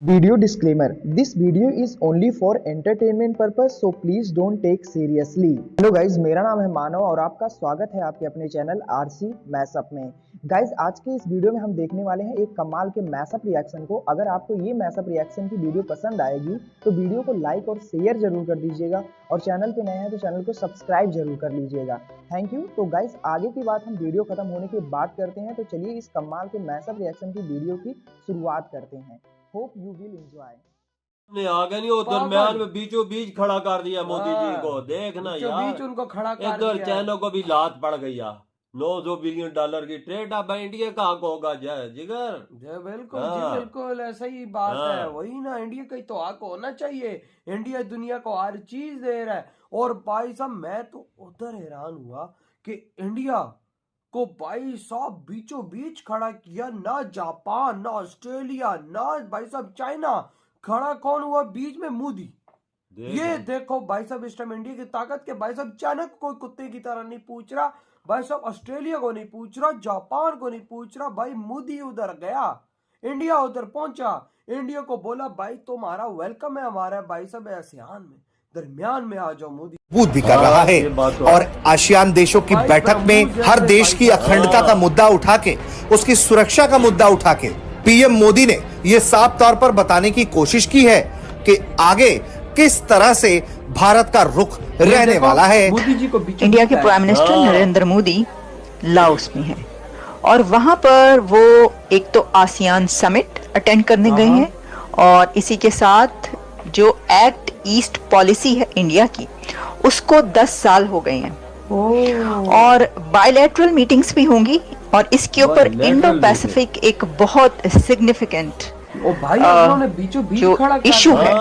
Video disclaimer: This video is only for entertainment purpose, so please don't take seriously. Hello guys, मेरा नाम है मानव और आपका स्वागत है आपके अपने चैनल आरसी मैशअप में। गाइज, आज के इस वीडियो में हम देखने वाले हैं एक कमाल के मैशअप रिएक्शन को। अगर आपको ये मैशअप रिएक्शन की वीडियो पसंद आएगी तो वीडियो को लाइक और शेयर जरूर कर दीजिएगा और चैनल पे नए हैं तो चैनल को सब्सक्राइब जरूर कर लीजिएगा। Thank you. तो गाइज, आगे की बात हम वीडियो खत्म होने के बाद करते हैं, तो चलिए इस कमाल के मैशअप रिएक्शन की वीडियो की शुरुआत करते हैं। Hope you will enjoy. ने आगे नहीं, वो दरमियान में बीचों बीच खड़ा कर दिया मोदी जी को। देखना यार, बीच उनको खड़ा कर इधर दिया। चाइना को भी लात पड़ गई यार। 900 बिलियन डॉलर की ट्रेड। अब इंडिया कहाँ को होगा जय जिगर। बिल्कुल हाँ। जी, बिल्कुल ऐसा ही बात हाँ। है। वही ना, इंडिया का ही तो हक होना चाहिए। इंडिया दुनिया को हर चीज दे रहा है। और भाई साहब, मैं तो उधर हैरान हुआ कि इंडिया को भाई साहब बीचों बीच खड़ा किया। ना जापान, ना ऑस्ट्रेलिया, ना भाई साहब चाइना। खड़ा कौन हुआ बीच में? मोदी। ये देखो भाई साहब, इस टाइम इंडिया की ताकत के। भाई साहब चाइना को कोई कुत्ते की तरह नहीं पूछ रहा, भाई साहब ऑस्ट्रेलिया को नहीं पूछ रहा, जापान को नहीं पूछ रहा। भाई मोदी उधर गया, इंडिया उधर पहुंचा, इंडिया को बोला भाई तुम्हारा वेलकम है हमारा भाई साहब आसियान में, दरमियान में आ जाओ। मोदी मजबूत भी कर रहा है और आसियान देशों की बैठक में हर देश की अखंडता का मुद्दा उठा के, उसकी सुरक्षा का मुद्दा उठा के पीएम मोदी ने ये साफ तौर पर बताने की कोशिश की है कि आगे किस तरह से भारत का रुख रहने वाला है। इंडिया के prime minister Narendra Modi Laos में हैं और वहां पर वो एक तो आसियान समिट अटेंड करने गए हैं और इसी के साथ जो एक्ट ईस्ट पॉलिसी है इंडिया की, उसको 10 साल हो गए हैं और बायलैटरल मीटिंग्स भी होंगी और इसके ऊपर इंडो पैसिफिक एक बहुत सिग्निफिकेंट जो इशू है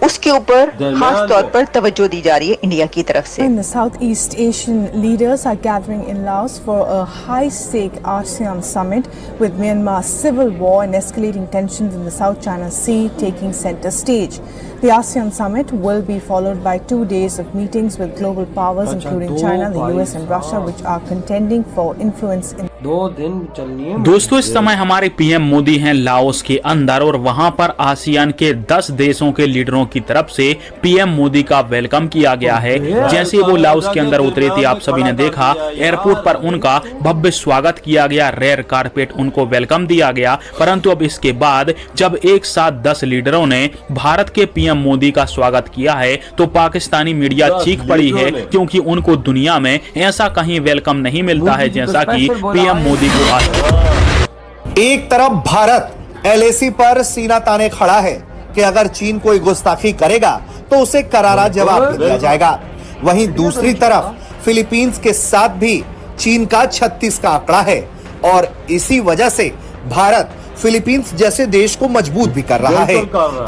उसके ऊपर खास तौर पर तवज्जो दी जा रही है इंडिया की तरफ से। The Southeast Asian leaders are gathering in Laos for a high-stake ASEAN summit, with Myanmar's civil war and escalating tensions in the South China Sea taking center stage. The ASEAN summit will be followed by 2 days of meetings with global powers including China, the US and Russia, which are contending for influence in 2 दिन चलनी है। दोस्तों, इस समय हमारे PM Modi हैं Laos के अंदर और वहां पर आसियान के 10 देशों के लीडरों की तरफ से पीएम मोदी का वेलकम किया गया है। जैसे वो लाओस के अंदर उतरे थे, आप सभी ने देखा, एयरपोर्ट पर उनका भव्य स्वागत किया गया, रेड कारपेट उनको वेलकम दिया गया। परंतु अब इसके बाद जब एक साथ 10 लीडरों ने भारत के पीएम मोदी का स्वागत किया है तो पाकिस्तानी मीडिया चीख पड़ी है, क्योंकि उनको दुनिया में ऐसा कहीं वेलकम नहीं मिलता है जैसा कि पीएम मोदी को आज। एक तरफ भारत एलएसी पर सीना ताने खड़ा है कि अगर चीन कोई गुस्ताखी करेगा तो उसे करारा जवाब भी दिया जाएगा। वहीं दूसरी तरफ फिलीपींस के साथ भी चीन का 36 का आंकड़ा है और इसी वजह से भारत फिलीपींस जैसे देश को मजबूत भी कर रहा है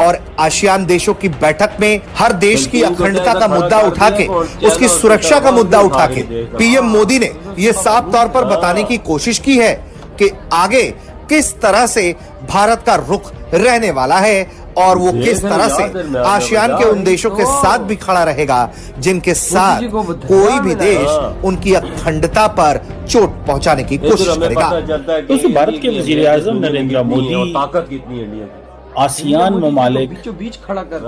और आसियान देशों की बैठक में हर देश की अखंडता का मुद्दा उठा के, उसकी सुरक्षा का मुद्दा उठा के पीएम मोदी ने ये साफ तौर पर बताने की कोशिश की है कि आगे किस तरह से भारत का रुख रहने वाला है और वो किस तरह से आसियान के उन देशों के साथ भी खड़ा रहेगा जिनके साथ कोई भी देश उनकी अखंडता पर चोट पहुंचाने की कोशिश करेगा। तो भारत के वजीर आजम नरेंद्र मोदी ताकत कितनी इंडिया की, आसियान ममालिक बीचों बीच खड़ा कर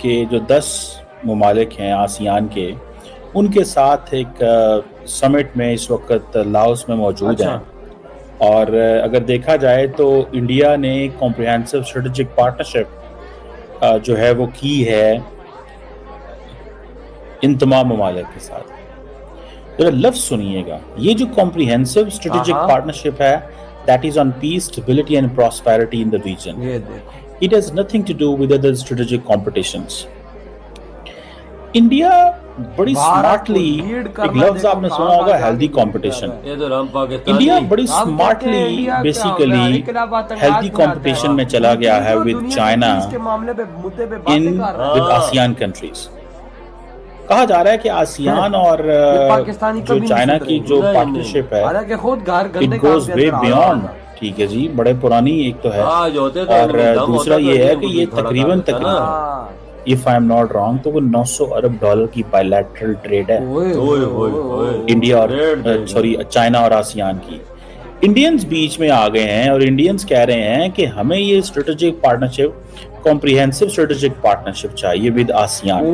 के जो 10 ममालिक हैं आसियान के, उनके साथ एक समिट में इस वक्त लाओस में मौजूद हैं। और अगर देखा जाए तो इंडिया ने कॉम्प्रिहेंसिव स्ट्रेटेजिक पार्टनरशिप जो है वो की है इन तमाम ममालिक के साथ। तो लफ्ज सुनिएगा, ये जो कॉम्प्रिहेंसिव स्ट्रेटेजिक पार्टनरशिप है, that is on peace, stability and prosperity in the region. It has nothing to do with other strategic competitions. India बड़ी स्मार्टली, एक लफ्ज आपने सुना होगा, हेल्दी कंपटीशन। इंडिया बड़ी स्मार्टली बेसिकली हेल्दी कंपटीशन में चला गया है with China in with ASEAN countries. कहा जा रहा है कि आसियान और जो चाइना की जो पार्टनरशिप है, इट गोज वे बियॉन्ड। ठीक है जी, बड़े पुरानी एक तो है और दूसरा ये है कि ये तकरीबन if I am not wrong तो वो 900 अरब डॉलर की बायलैटरल ट्रेड है इंडिया और चाइना और आसियान की। इंडियंस बीच में आ गए हैं और इंडियंस कह रहे हैं कि हमें ये strategic partnership, comprehensive strategic partnership चाहिए विद आसियान।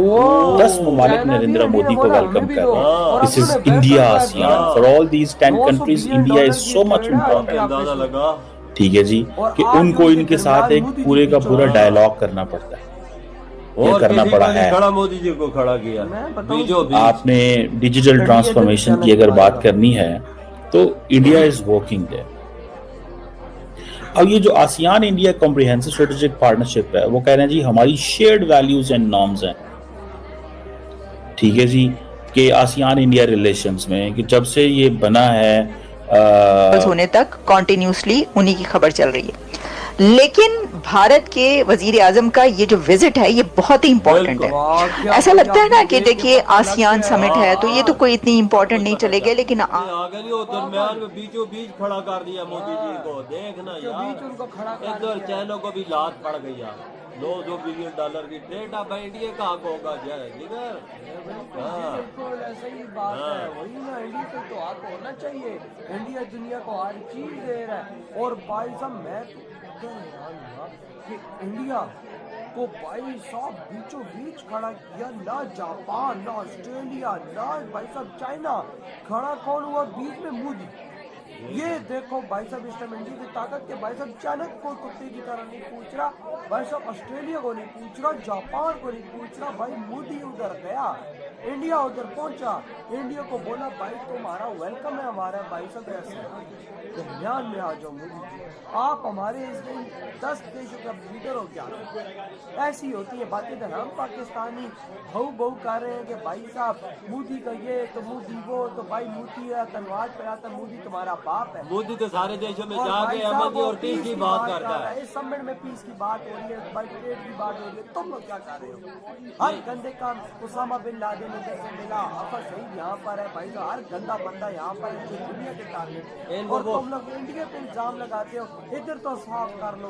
10 ममालिक नरेंद्र मोदी को वेलकम कर रहे हैं। This is India ASEAN, for all these 10 countries India is so much important. ठीक है जी, कि उनको इनके साथ एक पूरे का पूरा डायलॉग करना पड़ता है, ये करना पड़ा है। खड़ा मोदी जी को खड़ा किया बीचों बीच। आपने डिजिटल ट्रांसफॉर्मेशन की अगर बात करनी है तो इंडिया इज वर्किंग देयर। अब ये जो ASEAN India comprehensive strategic partnership है, वो कह रहे हैं जी हमारी शेयर्ड वैल्यूज एंड नॉर्म्स हैं। ठीक है जी, कि आसियान इंडिया रिलेशंस में कि जब से ये बना है होने तक कॉन्टिन्यूसली उन्हीं की खबर चल रही है। लेकिन भारत के वजीर आजम का ये जो विजिट है ये बहुत ही इंपॉर्टेंट है। ऐसा लगता है ना कि देखिए आसियान समिट है तो ये तो कोई इतनी इंपॉर्टेंट नहीं चलेगा, लेकिन आगे नहीं वो दरमियान में बीचों बीच खड़ा कर दिया मोदी जी को। देखना यार, इधर चाइना को भी लात पड़ गई यार। $900 बिलियन की ट्रेड अब इंडिया कहाँ को होगा जाए जिगर। बिल्कुल ऐसा ही बात है, वही ना, इंडिया को तो आग होना चाहिए। इंडिया दुनिया को हर चीज दे रहा है। और भाई साहब मैं तो हैरान हुआ कि इंडिया को भाई साहब बीचों बीच खड़ा किया। ना जापान, ना ऑस्ट्रेलिया, ना भाई साहब चाइना, खड़ा कौन हुआ बीच में? मोदी। ये देखो भाई साहब इस टाइम इंडिया की ताकत के भाई साहब चाइना को कुत्ते की तरह नहीं पूछ रहा, भाई साहब ऑस्ट्रेलिया को नहीं पूछ रहा, जापान को नहीं पूछ रहा, भाई मोदी उधर गया, इंडिया उधर पहुंचा, इंडिया को बोला भाई तुम्हारा वेलकम है हमारा भाई साहब ऐसे दरमियान में आ जाओ मोदी जी, आप हमारे इस दिन 10 देशों का लीडर हो क्या? ऐसी होती है बातें। तो हम पाकिस्तानी भाऊ कर रहे हैं कि भाई साहब मोदी का ये तो मोदी वो, तो भाई मोदी तलवार पे आता, मोदी तुम्हारा बाप है। मोदी तो सारे देशों में जाके अमन और पीस की बात करता है। इस समिट में पीस की बात हो रही है, भाई ट्रेड की बात हो रही है, तुम लोग क्या कर रहे हो? हर गंदे काम उसामा बिन लादेन इधर से मिला, अफर सईद यहाँ पर है भाई साहब, हर गंदा बंदा यहाँ पर है जो दुनिया के टारगेट, और तुम लोग इंडिया पे इल्जाम लगाते हो। इधर तो साफ कर लो,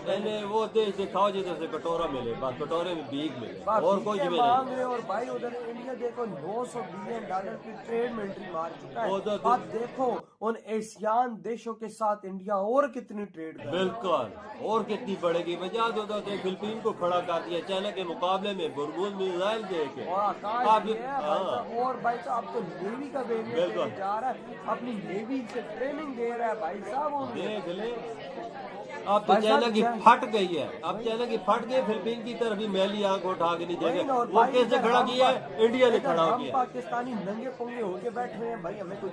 वो देश दिखाओ जिधर से कटोरा मिले, बस कटोरे में भीख मिले और कुछ भी मांग रहे। और भाई उधर इंडिया देखो $900 बिलियन की ट्रेड में एंट्री मार चुका है। आप देखो उन एशियान देशों के साथ इंडिया और कितनी ट्रेड कर, बिल्कुल और कितनी बढ़ेगी। वजह तो फिलिपीन को खड़ा कर दिया चाइना के मुकाबले में, बुरबुल मिसाइल दे के। और भाई साहब तो नेवी का वेरिएंट जा रहा है, अपनी नेवी से ट्रेनिंग दे रहा है भाई साहब। देख ले अब तो चाइना की फट गई है, अब चाइना की फट गई, फिलिपीन की तरफ भी मैली आंख उठा के नहीं देगा। वो कैसे खड़ा किया है? इंडिया ने खड़ा किया। पाकिस्तानी नंगे पुंगे होके बैठे हैं भाई, हमें कोई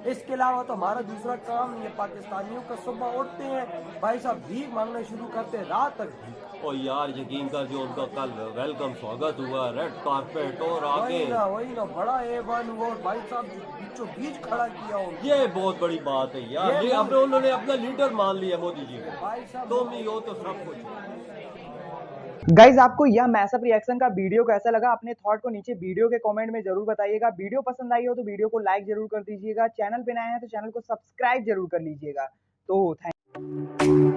इसके अलावा तो हमारा दूसरा काम नहीं है। पाकिस्तानियों का सुबह उठते हैं भाई साहब भीख मांगना शुरू करते हैं, रात तक भीख। ओ यार यकीन कर जो उनका कल वेलकम स्वागत हुआ, रेड कारपेट और आगे वही ना बड़ा A1 हुआ और भाई साहब बीचों बीच खड़ा किया हो। ये बहुत बड़ी बात है यार, ये अब उन्होंने अपना लीडर मान लिया मोदी जी को। तुम ही हो तो सब कुछ। गाइज आपको यह मैसअप रिएक्शन का वीडियो कैसा लगा? अपने थॉट को नीचे वीडियो के कमेंट में जरूर बताइएगा। वीडियो पसंद आई हो तो वीडियो को लाइक जरूर कर दीजिएगा। चैनल पे नए हैं तो चैनल को सब्सक्राइब जरूर कर लीजिएगा। तो थैंक यू।